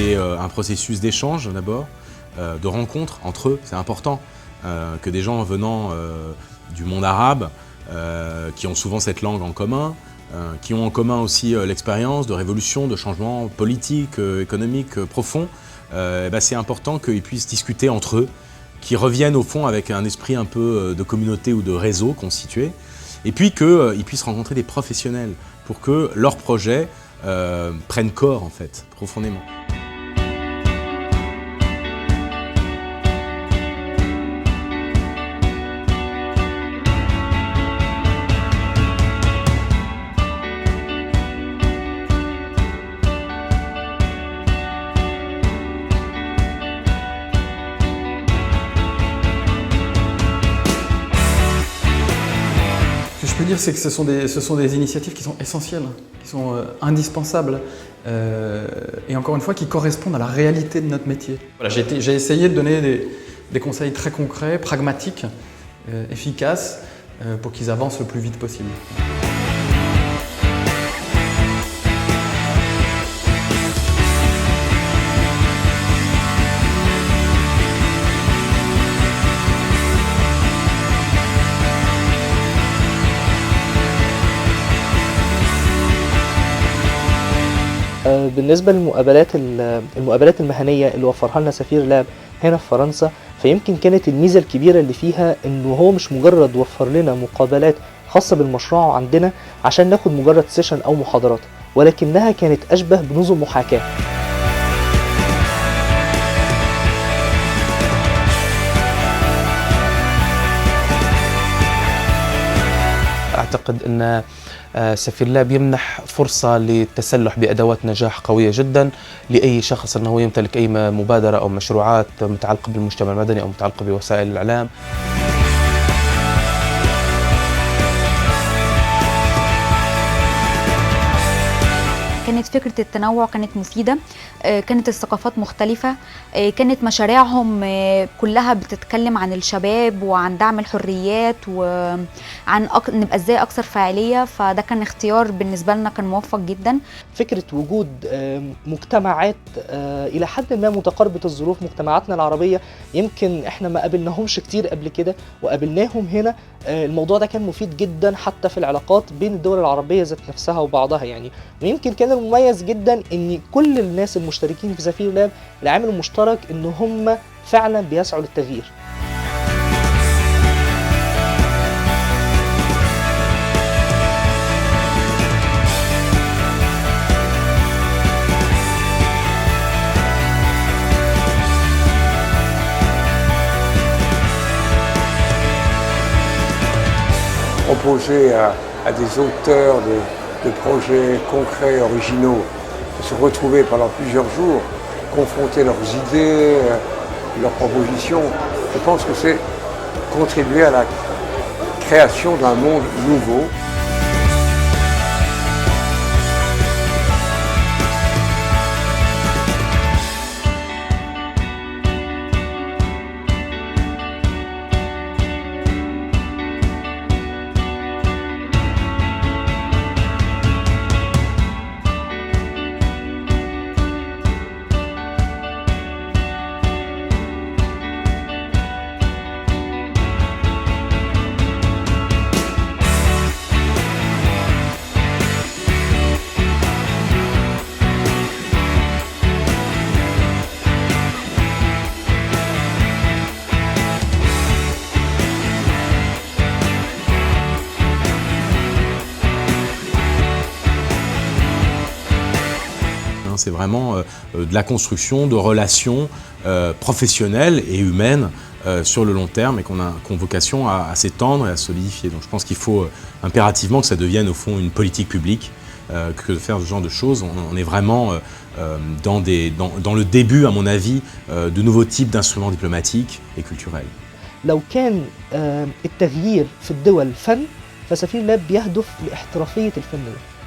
C'est un processus d'échange d'abord, de rencontre entre eux, c'est important. Que des gens venant du monde arabe, qui ont souvent cette langue en commun, qui ont en commun aussi l'expérience de révolution, de changements politiques, économiques profonds, c'est important qu'ils puissent discuter entre eux, qu'ils reviennent au fond avec un esprit un peu de communauté ou de réseau constitué, et puis qu'ils puissent rencontrer des professionnels pour que leurs projets prennent corps en fait, profondément. Ce que je peux dire, c'est que ce sont des initiatives qui sont essentielles, qui sont indispensables et encore une fois qui correspondent à la réalité de notre métier. Voilà, j'ai essayé de donner des conseils très concrets, pragmatiques, efficaces pour qu'ils avancent le plus vite possible. بالنسبة للمقابلات المهنية اللي وفرها لنا سفير لاب هنا في فرنسا، فيمكن كانت الميزة الكبيرة اللي فيها إنه هو مش مجرد وفر لنا مقابلات خاصة بالمشروع عندنا عشان ناخد مجرد سيشن أو محاضرات، ولكنها كانت أشبه بنظم محاكاة. أعتقد أن سفير لاب يمنح فرصة للتسلح بأدوات نجاح قوية جدا لأي شخص أنه يمتلك أي مبادرة أو مشروعات متعلقة بالمجتمع المدني أو متعلقة بوسائل الإعلام. كانت فكرة التنوع كانت مفيدة، كانت الثقافات مختلفة، كانت مشاريعهم كلها بتتكلم عن الشباب وعن دعم الحريات وعن نبقى ازاي أكثر فاعلية، فده كان اختيار بالنسبة لنا كان موفق جدا. فكرة وجود مجتمعات إلى حد ما متقاربة الظروف، مجتمعاتنا العربية يمكن احنا ما قابلناهمش كتير قبل كده وقابلناهم هنا. الموضوع ده كان مفيد جدا حتى في العلاقات بين الدول العربية ذات نفسها وبعضها يعني. ويمكن كان المميز جدا ان كل الناس المشتركين في سفير لاب العامل المشترك ان هم فعلا بيسعوا للتغيير. Proposer à des auteurs de projets concrets, originaux, de se retrouver pendant plusieurs jours, confronter leurs idées, leurs propositions. Je pense que c'est contribuer à la création d'un monde nouveau. C'est vraiment de la construction de relations professionnelles et humaines sur le long terme et qu'on a vocation à s'étendre et à solidifier. Donc je pense qu'il faut impérativement que ça devienne au fond une politique publique, que de faire ce genre de choses. On est vraiment dans le début, à mon avis, de nouveaux types d'instruments diplomatiques et culturels. لو كان التغيير في الدول فن، فسفير لاب بيهدف لاحترافية الفن ده.